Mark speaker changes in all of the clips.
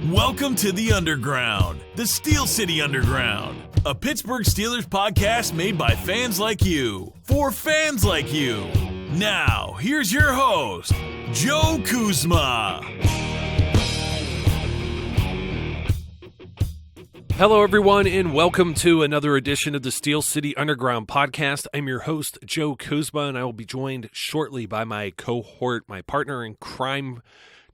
Speaker 1: Welcome to the Underground, the Steel City Underground, a Pittsburgh Steelers podcast made by fans like you, for fans like you. Now, here's your host, Joe Kuzma.
Speaker 2: Hello, everyone, and welcome to another edition of the Steel City Underground Podcast. I'm your host, Joe Kuzma, and I will be joined shortly by my cohort, my partner in crime,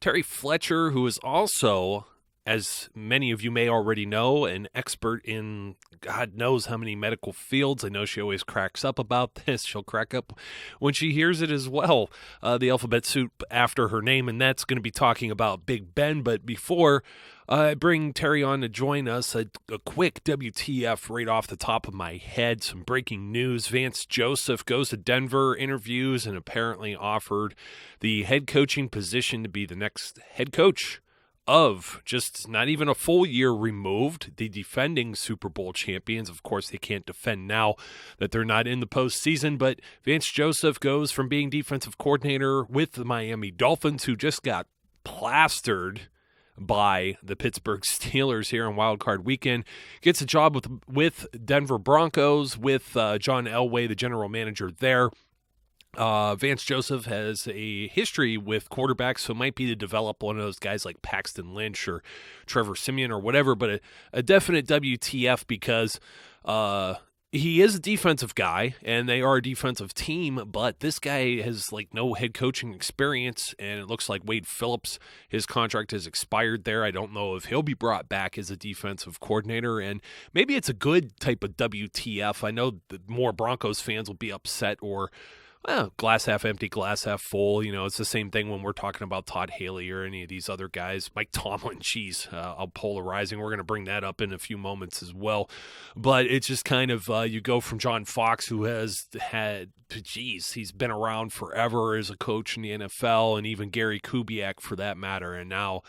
Speaker 2: Terry Fletcher, who is also, as many of you may already know, an expert in God knows how many medical fields. I know she always cracks up about this. She'll crack up when she hears it as well, the alphabet soup after her name, and that's going to be talking about Big Ben. But before I bring Terry on to join us, a quick WTF right off the top of my head, some breaking news. Vance Joseph goes to Denver, interviews, and apparently offered the head coaching position to be the next head coach of just not even a full year removed, the defending Super Bowl champions. Of course, they can't defend now that they're not in the postseason, but Vance Joseph goes from being defensive coordinator with the Miami Dolphins, who just got plastered by the Pittsburgh Steelers here on Wild Card Weekend, gets a job with Denver Broncos, with John Elway, the general manager there. Vance Joseph has a history with quarterbacks, so it might be to develop one of those guys like Paxton Lynch or Trevor Siemian or whatever, but a definite WTF because he is a defensive guy, and they are a defensive team, but this guy has like no head coaching experience, and it looks like Wade Phillips, his contract has expired there. I don't know if he'll be brought back as a defensive coordinator, and maybe it's a good type of WTF. I know that more Broncos fans will be upset or glass half empty, glass half full. You know, it's the same thing when we're talking about Todd Haley or any of these other guys. Mike Tomlin, how polarizing. We're going to bring that up in a few moments as well. But it's just kind of, you go from John Fox, who has had, he's been around forever as a coach in the NFL, and even Gary Kubiak for that matter. And now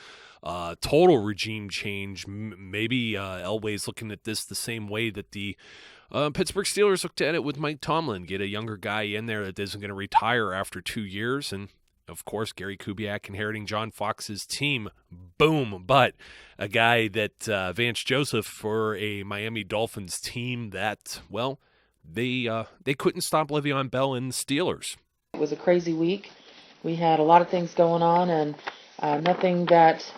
Speaker 2: total regime change. Maybe Elway's looking at this the same way that the Pittsburgh Steelers looked at it with Mike Tomlin, get a younger guy in there that isn't going to retire after 2 years. And, of course, Gary Kubiak inheriting John Fox's team. Boom. But a guy that Vance Joseph for a Miami Dolphins team that, well, they couldn't stop Le'Veon Bell and the Steelers.
Speaker 3: It was a crazy week. We had a lot of things going on and nothing that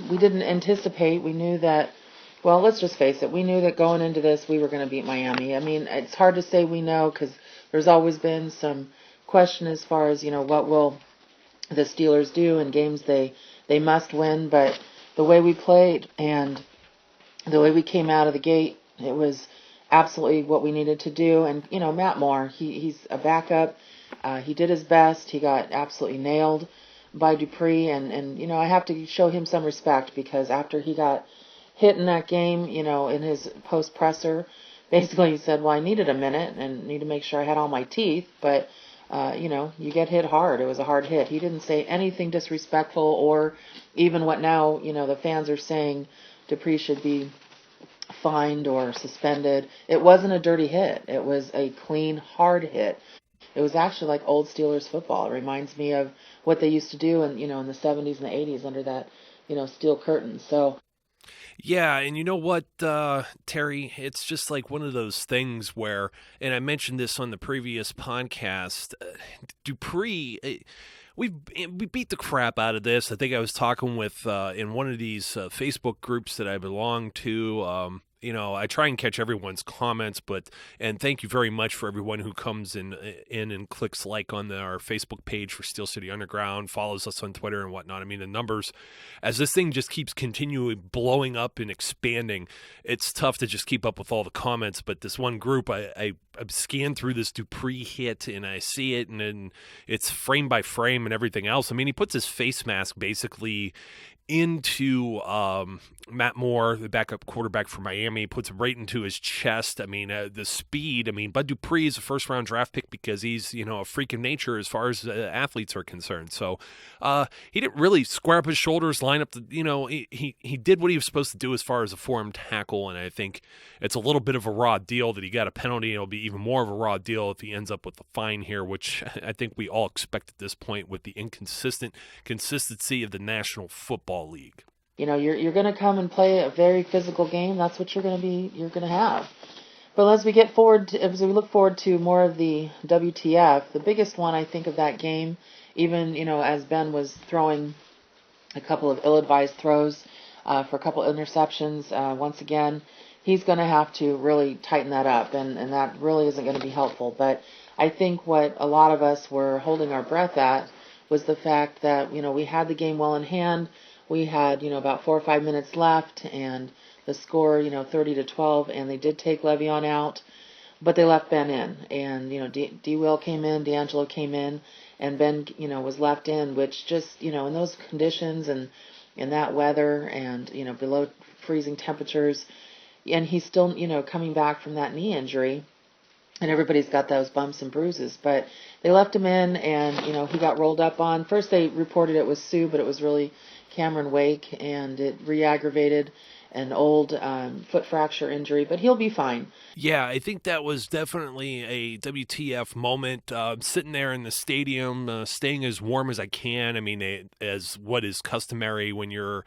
Speaker 3: we didn't anticipate. We knew that, well, let's just face it. We knew that going into this, we were going to beat Miami. I mean, it's hard to say we know because there's always been some question as far as, what will the Steelers do in games they must win. But the way we played and the way we came out of the gate, it was absolutely what we needed to do. And, Matt Moore, he's a backup. He did his best. He got absolutely nailed by Dupree. And I have to show him some respect because after he got hit in that game, in his post presser, basically he said, well, I needed a minute and need to make sure I had all my teeth, but, you get hit hard. It was a hard hit. He didn't say anything disrespectful or even what now, the fans are saying Dupree should be fined or suspended. It wasn't a dirty hit. It was a clean, hard hit. It was actually like old Steelers football. It reminds me of what they used to do in, in the 70s and the 80s under that, steel curtain. So,
Speaker 2: yeah, and you know what, Terry? It's just like one of those things where, and I mentioned this on the previous podcast, Dupree, we beat the crap out of this. I think I was talking with, in one of these Facebook groups that I belong to, I try and catch everyone's comments, and thank you very much for everyone who comes in and clicks like on our Facebook page for Steel City Underground, follows us on Twitter and whatnot. I mean, the numbers, as this thing just keeps continuing blowing up and expanding, it's tough to just keep up with all the comments. But this one group, I scanned through this Dupree hit and I see it, and then it's frame by frame and everything else. I mean, he puts his face mask basically into Matt Moore, the backup quarterback for Miami, puts it right into his chest. I mean, the speed. I mean, Bud Dupree is a first-round draft pick because he's, a freak of nature as far as athletes are concerned. So he didn't really square up his shoulders, line up the, he did what he was supposed to do as far as a form tackle, and I think it's a little bit of a raw deal that he got a penalty. It'll be even more of a raw deal if he ends up with a fine here, which I think we all expect at this point with the consistency of the National Football League.
Speaker 3: You're going to come and play a very physical game. That's what you're going to have. But as we look forward to more of the WTF, the biggest one I think of that game, even, as Ben was throwing a couple of ill-advised throws for a couple of interceptions, once again, he's going to have to really tighten that up, and that really isn't going to be helpful. But I think what a lot of us were holding our breath at was the fact that, we had the game well in hand. We had, about 4 or 5 minutes left, and the score, 30-12, and they did take Le'Veon out, but they left Ben in. And, D-Will came in, D'Angelo came in, and Ben, was left in, which just, in those conditions and in that weather and, below freezing temperatures, and he's still, coming back from that knee injury, and everybody's got those bumps and bruises, but they left him in, and, he got rolled up on. First they reported it was Sue, but it was really Cameron Wake, and it re-aggravated an old foot fracture injury, but he'll be fine.
Speaker 2: Yeah, I think that was definitely a WTF moment. Sitting there in the stadium, staying as warm as I can. I mean, as what is customary when you're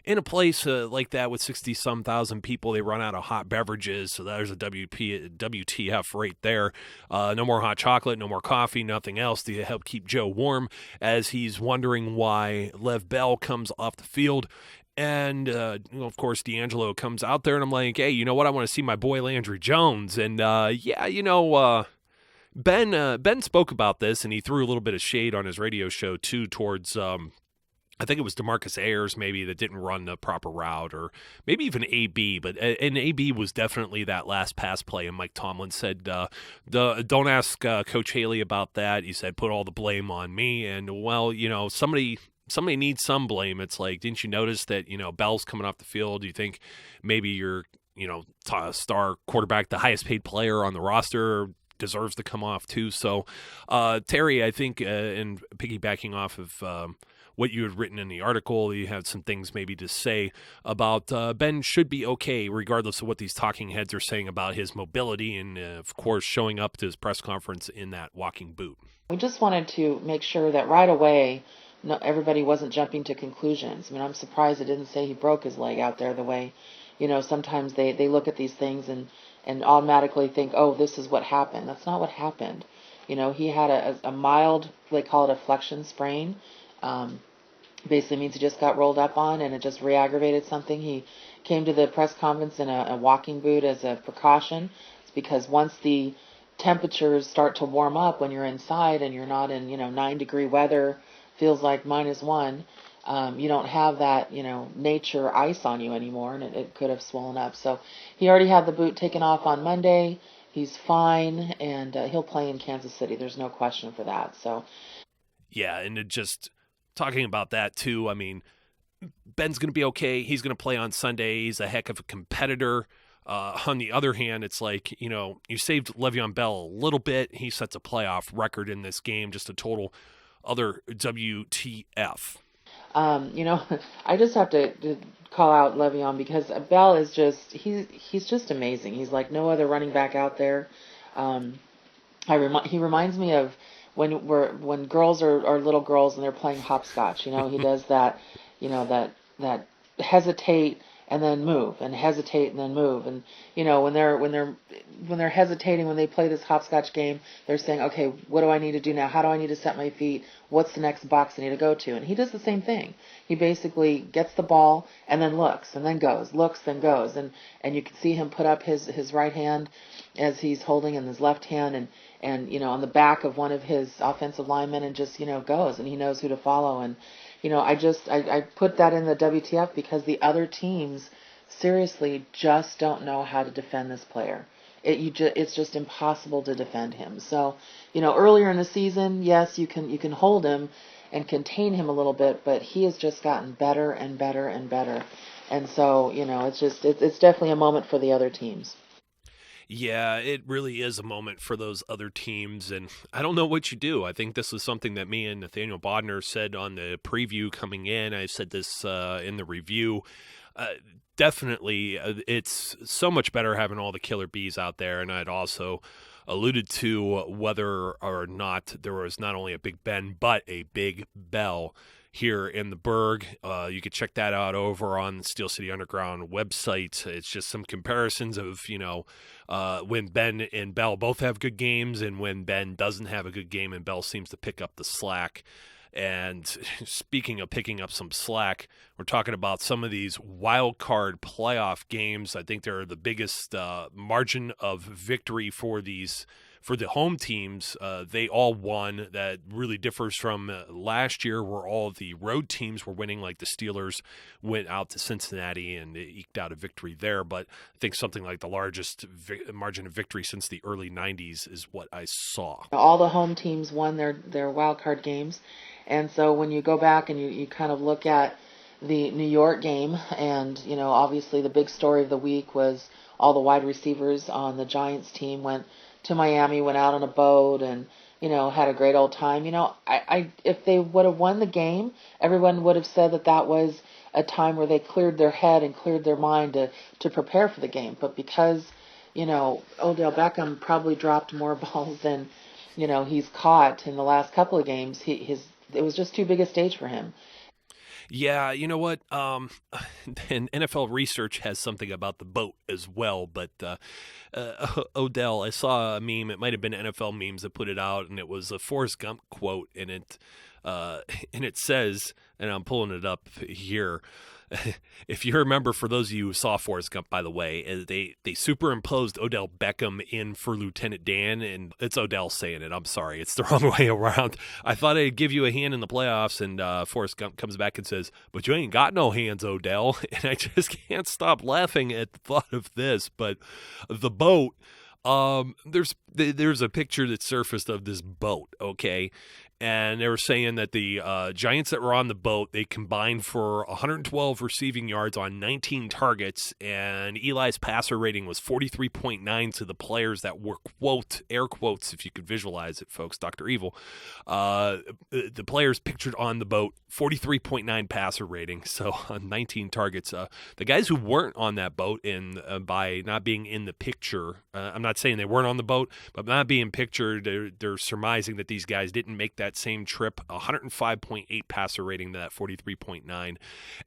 Speaker 2: in a place like that with 60-some thousand people, they run out of hot beverages, so there's a WTF right there. No more hot chocolate, no more coffee, nothing else to help keep Joe warm as he's wondering why Lev Bell comes off the field. And, of course, D'Angelo comes out there, and I'm like, hey, you know what? I want to see my boy Landry Jones. And, Ben spoke about this, and he threw a little bit of shade on his radio show, too, towards I think it was DeMarcus Ayers maybe that didn't run the proper route, or maybe even AB. And AB was definitely that last pass play, and Mike Tomlin said, don't ask Coach Haley about that. He said, put all the blame on me. And, well, somebody needs some blame. It's like, didn't you notice that, Bell's coming off the field? Do you think maybe your, star quarterback, the highest paid player on the roster, deserves to come off too? So, Terry, I think, and piggybacking off of what you had written in the article, you had some things maybe to say about Ben should be okay, regardless of what these talking heads are saying about his mobility and, of course, showing up to his press conference in that walking boot.
Speaker 3: We just wanted to make sure that right away, everybody wasn't jumping to conclusions. I mean, I'm surprised it didn't say he broke his leg out there the way, sometimes they look at these things and automatically think, oh, this is what happened. That's not what happened. He had a mild, they call it a flexion sprain. Basically means he just got rolled up on and it just re-aggravated something. He came to the press conference in a walking boot as a precaution. It's because once the temperatures start to warm up when you're inside and you're not in, 9-degree weather, feels like -1, you don't have that, nature ice on you anymore, and it could have swollen up. So he already had the boot taken off on Monday. He's fine, and he'll play in Kansas City. There's no question for that. So,
Speaker 2: yeah, and just talking about that too, I mean, Ben's going to be okay. He's going to play on Sunday. He's a heck of a competitor. On the other hand, it's like, you saved Le'Veon Bell a little bit. He sets a playoff record in this game, just a total other WTF.
Speaker 3: I just have to call out Le'Veon because Bell is just, he's just amazing. He's like no other running back out there. He reminds me of when girls are little girls and they're playing hopscotch. He does that, that hesitate and then move, and hesitate and then move. And when they're hesitating, when they play this hopscotch game, they're saying, okay, what do I need to do now? How do I need to set my feet? What's the next box I need to go to? And he does the same thing. He basically gets the ball and then looks and then goes, looks then goes, and you can see him put up his right hand as he's holding in his left hand and on the back of one of his offensive linemen, and just goes, and he knows who to follow. And I put that in the WTF because the other teams seriously just don't know how to defend this player. It's just impossible to defend him. So, earlier in the season, yes, you can hold him and contain him a little bit, but he has just gotten better and better and better. And so, it's definitely a moment for the other teams.
Speaker 2: Yeah, it really is a moment for those other teams, and I don't know what you do. I think this is something that me and Nathaniel Bodner said on the preview coming in. I said this in the review. Definitely, it's so much better having all the killer bees out there, and I'd also alluded to whether or not there was not only a Big Ben, but a Big Bell here in the Berg. You could check that out over on the Steel City Underground website. It's just some comparisons of, when Ben and Bell both have good games and when Ben doesn't have a good game and Bell seems to pick up the slack. And speaking of picking up some slack, we're talking about some of these wild card playoff games. I think they're the biggest margin of victory for the home teams. They all won. That really differs from last year where all of the road teams were winning, like the Steelers went out to Cincinnati and eked out a victory there. But I think something like the largest margin of victory since the early 90s is what I saw.
Speaker 3: All the home teams won their wild card games. And so when you go back and you kind of look at the New York game, and, obviously the big story of the week was all the wide receivers on the Giants team went to Miami, went out on a boat, and, had a great old time. If they would have won the game, everyone would have said that was a time where they cleared their head and cleared their mind to prepare for the game. But because, Odell Beckham probably dropped more balls than, he's caught in the last couple of games, it was just too big a stage for him.
Speaker 2: Yeah, you know what? And NFL research has something about the boat as well. But Odell, I saw a meme. It might have been NFL memes that put it out, and it was a Forrest Gump quote, and it says, and I'm pulling it up here. If you remember, for those of you who saw Forrest Gump, by the way, they superimposed Odell Beckham in for Lieutenant Dan, and it's Odell saying it. I'm sorry, it's the wrong way around. I thought I'd give you a hand in the playoffs, and Forrest Gump comes back and says, "But you ain't got no hands, Odell." And I just can't stop laughing at the thought of this. But the boat, there's a picture that surfaced of this boat, okay? And they were saying that the Giants that were on the boat, they combined for 112 receiving yards on 19 targets, and Eli's passer rating was 43.9 to the players that were, quote, air quotes, if you could visualize it, folks, Dr. Evil. The players pictured on the boat, 43.9 passer rating, so on 19 targets. The guys who weren't on that boat, by not being in the picture, I'm not saying they weren't on the boat, but not being pictured, they're surmising that these guys didn't make that same trip. 105.8 passer rating to that 43.9,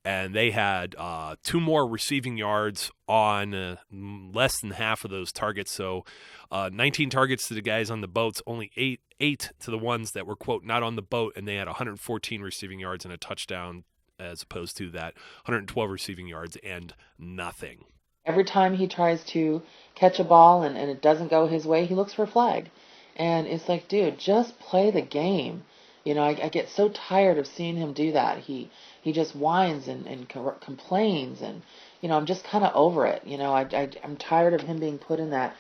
Speaker 2: and they had 2 more receiving yards on less than half of those targets. So 19 targets to the guys on the boats, only eight to the ones that were, quote, not on the boat, and they had 114 receiving yards and a touchdown, as opposed to that 112 receiving yards and nothing.
Speaker 3: Every time he tries to catch a ball and it doesn't go his way, he looks for a flag. And it's like, dude, just play the game. I get so tired of seeing him do that. He just whines and complains, and, I'm just kind of over it. I'm tired of him being put in that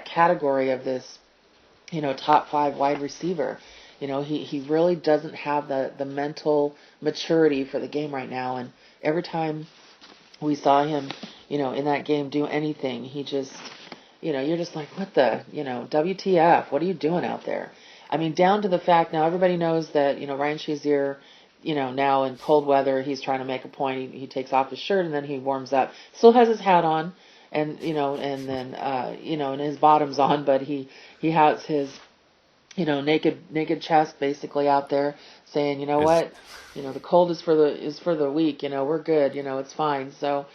Speaker 3: category of this, top 5 wide receiver. He really doesn't have the mental maturity for the game right now. And every time we saw him, in that game do anything, he just... you're just like, what the, WTF, what are you doing out there? I mean, down to the fact, now everybody knows that, Ryan Shazier, now in cold weather, he's trying to make a point. He takes off his shirt and then he warms up. Still has his hat on and, and then, and his bottom's on, but he has his, naked chest basically out there saying, what, the cold is for the weak, we're good, it's fine. So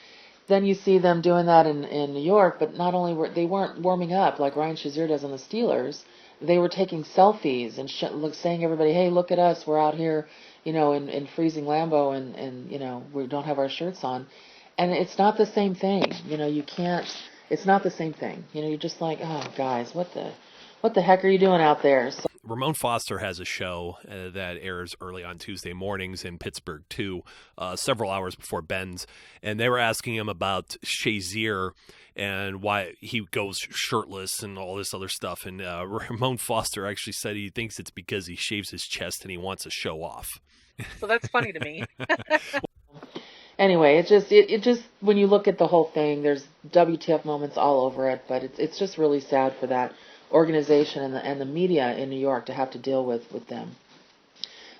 Speaker 3: then you see them doing that in New York, but not only weren't warming up like Ryan Shazier does on the Steelers, they were taking selfies and saying everybody, hey, look at us, we're out here, in freezing Lambeau and we don't have our shirts on. And it's not the same thing. It's not the same thing. You're just like, oh, guys, what the heck are you doing out there? So,
Speaker 2: Ramon Foster has a show that airs early on Tuesday mornings in Pittsburgh, too, several hours before Ben's. And they were asking him about Shazier and why he goes shirtless and all this other stuff. And Ramon Foster actually said he thinks it's because he shaves his chest and he wants to show off.
Speaker 4: So that's funny to me.
Speaker 3: Anyway, it just when you look at the whole thing, there's WTF moments all over it, but it's just really sad for that organization and the media in New York to have to deal with them.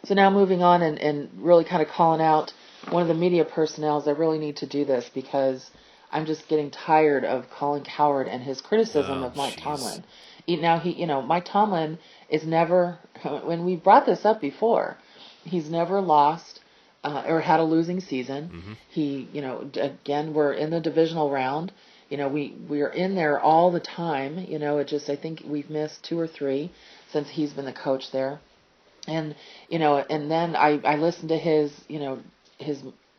Speaker 3: So now moving on and really kind of calling out one of the media personnel, I really need to do this because I'm just getting tired of Colin Cowherd and his criticism of Mike Tomlin. Now Mike Tomlin is never, when we brought this up before, he's never lost or had a losing season.
Speaker 2: Mm-hmm.
Speaker 3: He, again, we're in the divisional round. We are in there all the time. I think we've missed 2 or 3 since he's been the coach there. And, and then I listened to his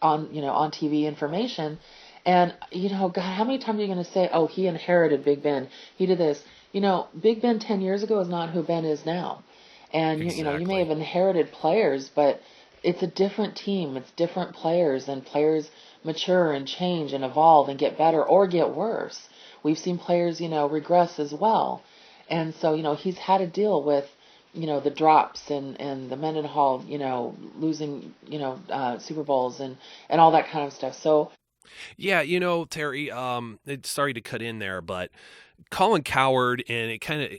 Speaker 3: on TV information, and, God, how many times are you going to say, oh, he inherited Big Ben, he did this? Big Ben 10 years ago is not who Ben is now. And,
Speaker 2: Exactly.
Speaker 3: you may have inherited players, but it's a different team. It's different players, and players mature and change and evolve and get better or get worse. We've seen players, regress as well. And so, he's had to deal with, the drops and the Mendenhall, losing, Super Bowls and all that kind of stuff. So,
Speaker 2: yeah, Terry, sorry to cut in there, but Colin Cowherd, and it kind of,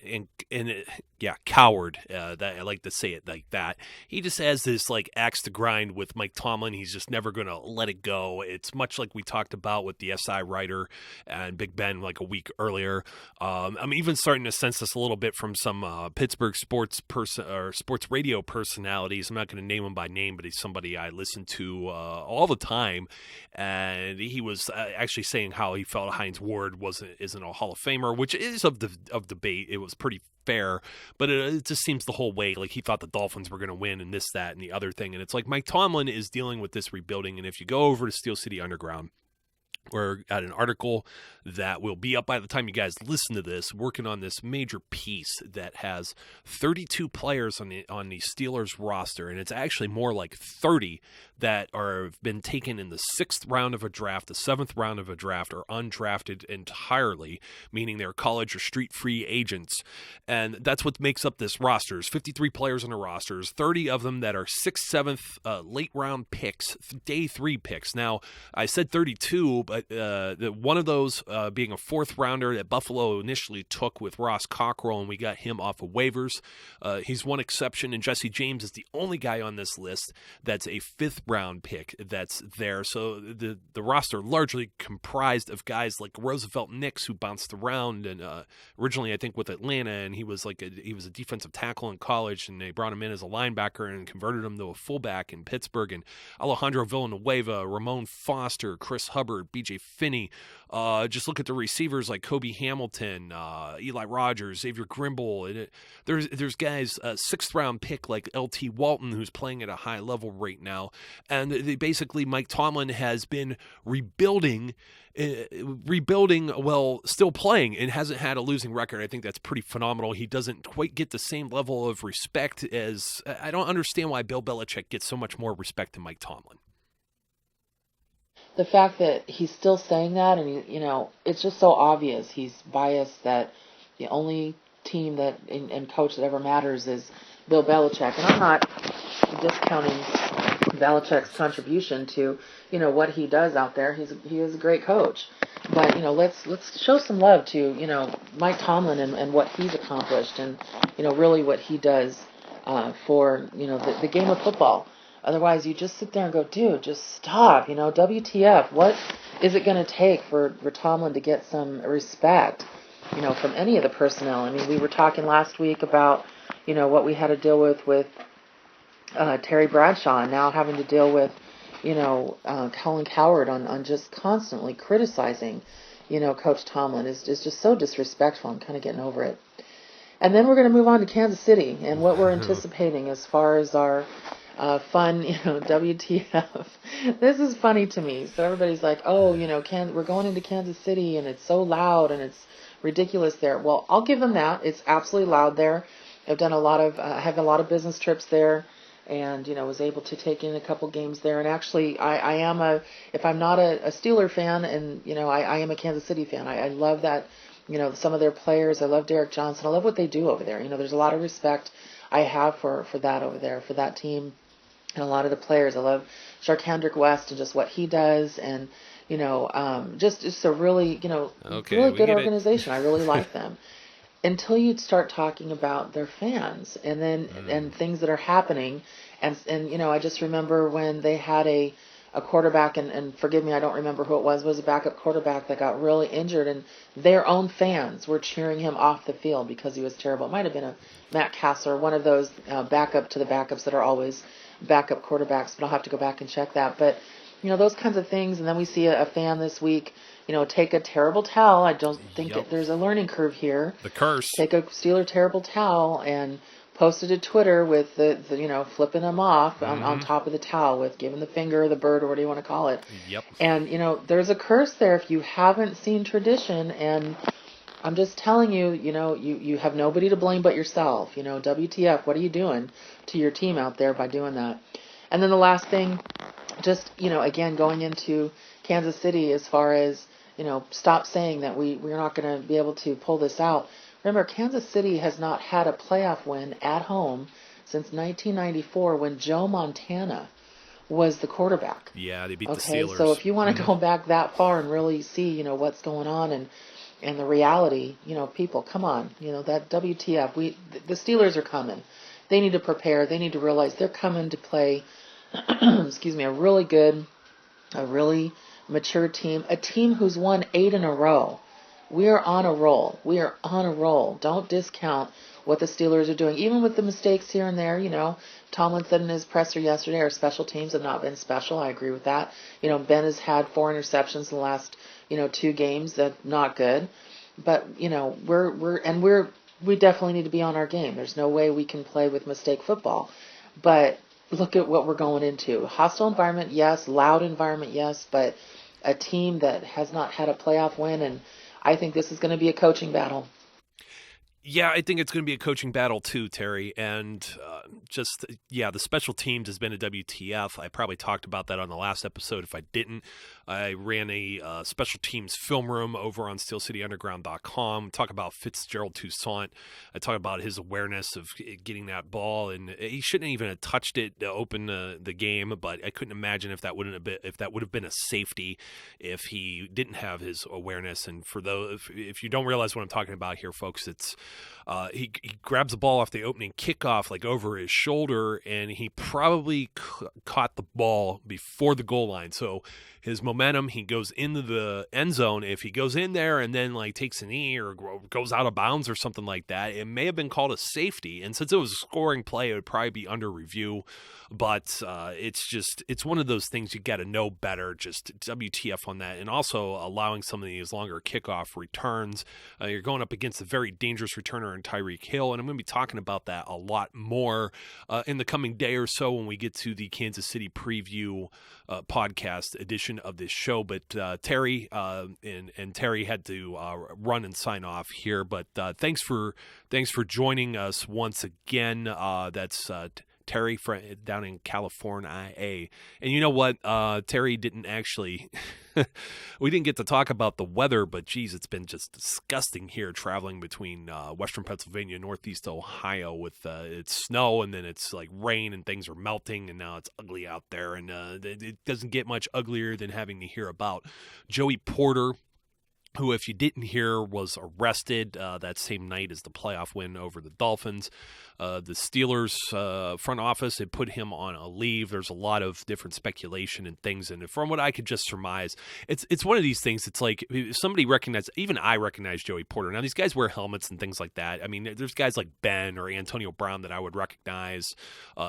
Speaker 2: Cowherd, that I like to say it like that. He just has this like axe to grind with Mike Tomlin. He's just never going to let it go. It's much like we talked about with the SI writer and Big Ben like a week earlier. I'm even starting to sense this a little bit from some Pittsburgh sports radio personalities. I'm not going to name him by name, but he's somebody I listen to all the time. And he was actually saying how he felt Hines Ward isn't a Hall of Famer, which is of debate. It was pretty fair, but it just seems the whole way like he thought the Dolphins were going to win and this, that, and the other thing. And it's like Mike Tomlin is dealing with this rebuilding. And if you go over to Steel City Underground, we're at an article that will be up by the time you guys listen to this, working on this major piece that has 32 players on the Steelers roster, and it's actually more like 30 that have been taken in the 6th round of a draft, the 7th round of a draft, or undrafted entirely, meaning they're college or street free agents. And that's what makes up this roster. There's 53 players on the rosters, 30 of them that are 6th, 7th, late round picks, day 3 picks. Now, I said 32, but one of those being a 4th rounder that Buffalo initially took with Ross Cockrell, and we got him off of waivers. He's one exception, and Jesse James is the only guy on this list that's a 5th round pick that's there. So the roster largely comprised of guys like Roosevelt Nix, who bounced around, and originally I think with Atlanta, and he was a defensive tackle in college, and they brought him in as a linebacker and converted him to a fullback in Pittsburgh. And Alejandro Villanueva, Ramon Foster, Chris Hubbard, B.J. Finney. Just look at the receivers like Kobe Hamilton, Eli Rogers, Xavier Grimble. And there's guys, 6th round pick like L.T. Walton, who's playing at a high level right now. And basically Mike Tomlin has been rebuilding, while still playing, and hasn't had a losing record. I think that's pretty phenomenal. He doesn't quite get the same level of respect as, I don't understand why Bill Belichick gets so much more respect than Mike Tomlin.
Speaker 3: The fact that he's still saying that, and it's just so obvious he's biased that the only team that and coach that ever matters is Bill Belichick. And I'm not discounting Belichick's contribution to what he does out there. He is a great coach, but let's show some love to Mike Tomlin and what he's accomplished, and really what he does for the game of football. Otherwise, you just sit there and go, dude, just stop. WTF? What is it going to take for Tomlin to get some respect, from any of the personnel? I mean, we were talking last week about, what we had to deal with Terry Bradshaw, and now having to deal with, Colin Cowherd on just constantly criticizing, Coach Tomlin is just so disrespectful. I'm kind of getting over it. And then we're going to move on to Kansas City and what we're anticipating as far as our fun, WTF. This is funny to me. So everybody's like, oh, we're going into Kansas City and it's so loud and it's ridiculous there. Well, I'll give them that. It's absolutely loud there. I've done have a lot of business trips there, and, was able to take in a couple games there. And actually, I am if I'm not a Steeler fan, and, I am a Kansas City fan. I love that, some of their players. I love Derek Johnson. I love what they do over there. There's a lot of respect I have for that over there, for that team. And a lot of the players. I love Sharkhandrick West and just what he does, and just a really really good organization. I really like them. Until you start talking about their fans, and then and things that are happening, and I just remember when they had a quarterback, and forgive me, I don't remember who it was a backup quarterback that got really injured, and their own fans were cheering him off the field because he was terrible. It might have been a Matt Casser, one of those backup to the backups that are always backup quarterbacks, but I'll have to go back and check that. But, those kinds of things. And then we see a fan this week, take a terrible towel. I don't think there's a learning curve here.
Speaker 2: The curse.
Speaker 3: Take a Steeler terrible towel and post it to Twitter with the flipping them off on top of the towel with giving the finger or the bird or what do you want to call it.
Speaker 2: Yep.
Speaker 3: And, there's a curse there if you haven't seen tradition. And I'm just telling you, you have nobody to blame but yourself. WTF, what are you doing to your team out there by doing that? And then the last thing, just, again, going into Kansas City as far as, stop saying that we're not going to be able to pull this out. Remember, Kansas City has not had a playoff win at home since 1994 when Joe Montana was the quarterback.
Speaker 2: Yeah, they beat the Steelers.
Speaker 3: So if you want to go back that far and really see, what's going on and the reality, people, come on, that WTF, the Steelers are coming. They need to prepare. They need to realize they're coming to play, a really good, a really mature team, a team who's won 8 in a row. We are on a roll. We are on a roll. Don't discount what the Steelers are doing, even with the mistakes here and there. Tomlin said in his presser yesterday, our special teams have not been special. I agree with that. Ben has had 4 interceptions in the last, 2 games. That's not good. But, we definitely need to be on our game. There's no way we can play with mistake football. But look at what we're going into. Hostile environment, yes. Loud environment, yes. But a team that has not had a playoff win, and I think this is going to be a coaching battle.
Speaker 2: Yeah, I think it's going to be a coaching battle too, Terry. And the special teams has been a WTF. I probably talked about that on the last episode. If I didn't, I ran a special teams film room over on steelcityunderground.com. Talk about Fitzgerald Toussaint. I talk about his awareness of getting that ball, and he shouldn't even have touched it to open the game. But I couldn't imagine if that would have been a safety if he didn't have his awareness. And for those, if you don't realize what I'm talking about here, folks, it's he grabs the ball off the opening kickoff like over his shoulder, and he probably caught the ball before the goal line. So his momentum, he goes into the end zone. If he goes in there and then takes a knee or goes out of bounds or something like that, it may have been called a safety. And since it was a scoring play, it would probably be under review. But it's one of those things you got to know better, just WTF on that. And also allowing some of these longer kickoff returns. You're going up against a very dangerous returner in Tyreek Hill. And I'm going to be talking about that a lot more in the coming day or so when we get to the Kansas City preview podcast edition of this show. But Terry and Terry had to run and sign off here. But thanks for joining us once again. That's Terry down in California, IA. And you know what? Terry didn't actually we didn't get to talk about the weather, but geez, it's been just disgusting here traveling between western Pennsylvania and northeast Ohio with it's snow and then it's like rain and things are melting and now it's ugly out there. And it doesn't get much uglier than having to hear about Joey Porter, who, if you didn't hear, was arrested that same night as the playoff win over the Dolphins. The Steelers front office had put him on a leave. There's a lot of different speculation and things, and from what I could just surmise, it's one of these things. It's like if somebody recognized, even I recognize Joey Porter. Now, these guys wear helmets and things like that. I mean, there's guys like Ben or Antonio Brown that I would recognize,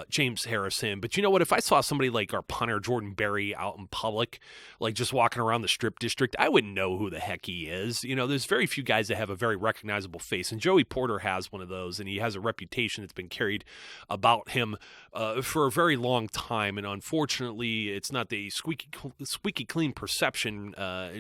Speaker 2: James Harrison. But you know what? If I saw somebody like our punter, Jordan Berry, out in public, like just walking around the Strip District, I wouldn't know who the heck he is. There's very few guys that have a very recognizable face, and Joey Porter has one of those, and he has a reputation that's been carried about him for a very long time, and unfortunately, it's not the squeaky clean perception.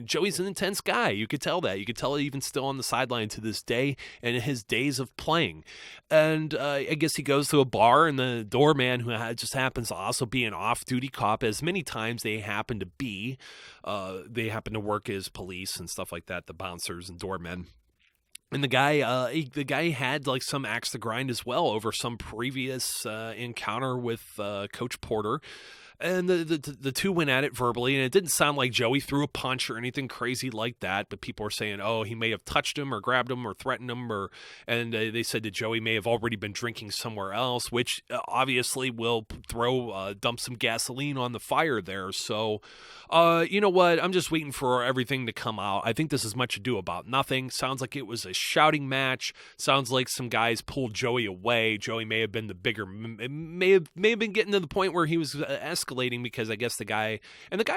Speaker 2: Joey's an intense guy. You could tell that. You could tell it even still on the sideline to this day, and in his days of playing. And I guess he goes to a bar, and the doorman, who just happens to also be an off-duty cop, as many times they happen to be, they happen to work as police and stuff like that, the bouncers and doormen. And the guy had like some axe to grind as well over some previous encounter with Coach Porter. And the two went at it verbally, and it didn't sound like Joey threw a punch or anything crazy like that, but people were saying, oh, he may have touched him or grabbed him or threatened him, and they said that Joey may have already been drinking somewhere else, which obviously will dump some gasoline on the fire there. So, you know what? I'm just waiting for everything to come out. I think this is much ado about nothing. Sounds like it was a shouting match. Sounds like some guys pulled Joey away. Joey may have been the bigger, may have been getting to the point where he was escalating, because I guess the guy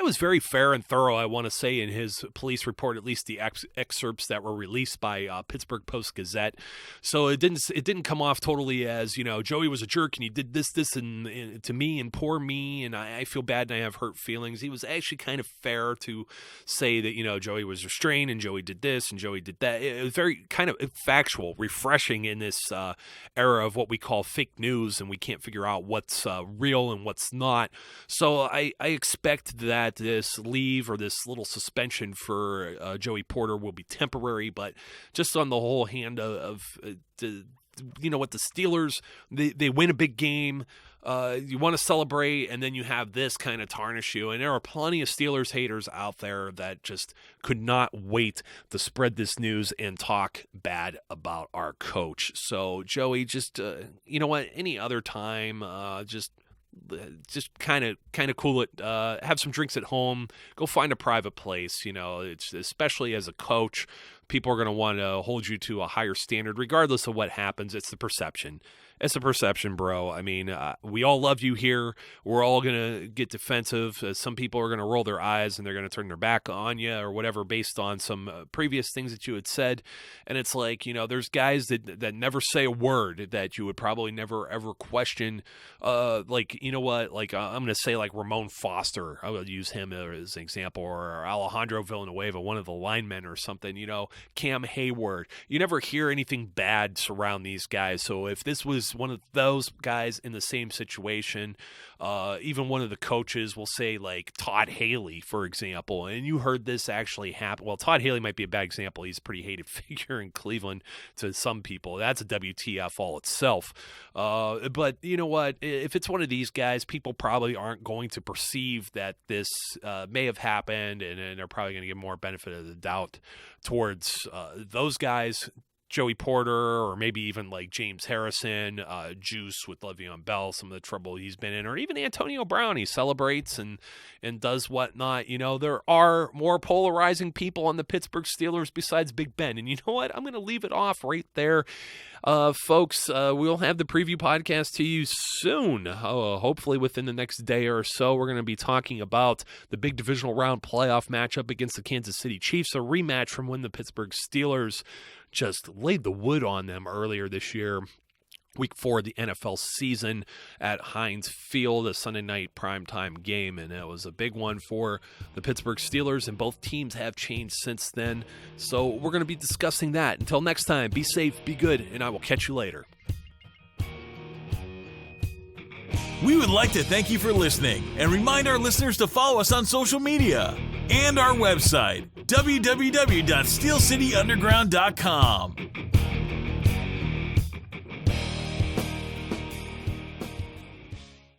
Speaker 2: was very fair and thorough, I want to say, in his police report, at least the excerpts that were released by Pittsburgh Post-Gazette. So it didn't come off totally as, Joey was a jerk and he did this and to me and poor me and I feel bad and I have hurt feelings. He was actually kind of fair to say that, Joey was restrained and Joey did this and Joey did that. It was very kind of factual, refreshing in this era of what we call fake news, and we can't figure out what's real and what's not. So I expect that this leave or this little suspension for Joey Porter will be temporary, but just on the whole hand of the Steelers, they win a big game. You want to celebrate, and then you have this kind of tarnish you. And there are plenty of Steelers haters out there that just could not wait to spread this news and talk bad about our coach. So, Joey, just, any other time, just kind of cool it, have some drinks at home, go find a private place. It's especially as a coach, people are going to want to hold you to a higher standard regardless of what happens. It's the perception. It's a perception, bro. I mean, we all love you here. We're all going to get defensive. Some people are going to roll their eyes and they're going to turn their back on you or whatever based on some previous things that you had said. And it's like, there's guys that never say a word that you would probably never, ever question. I'm going to say like Ramon Foster. I will use him as an example, or Alejandro Villanueva, one of the linemen or something, Cam Hayward. You never hear anything bad surround these guys. So if this was one of those guys in the same situation, even one of the coaches will say like Todd Haley, for example, and you heard this actually happen. Well, Todd Haley might be a bad example. He's a pretty hated figure in Cleveland to some people. That's a WTF all itself. But you know what? If it's one of these guys, people probably aren't going to perceive that this may have happened, and they're probably going to give more benefit of the doubt towards those guys. Joey Porter, or maybe even like James Harrison, Juice with Le'Veon Bell, some of the trouble he's been in, or even Antonio Brown. He celebrates and does whatnot. There are more polarizing people on the Pittsburgh Steelers besides Big Ben. And you know what? I'm going to leave it off right there. Folks, we'll have the preview podcast to you soon. Hopefully within the next day or so. We're going to be talking about the big divisional round playoff matchup against the Kansas City Chiefs, a rematch from when the Pittsburgh Steelers just laid the wood on them earlier this year. Week 4 of the NFL season at Heinz Field, a Sunday night primetime game, and it was a big one for the Pittsburgh Steelers, and both teams have changed since then. So we're going to be discussing that. Until next time, be safe, be good, and I will catch you later.
Speaker 1: We would like to thank you for listening and remind our listeners to follow us on social media and our website, www.steelcityunderground.com.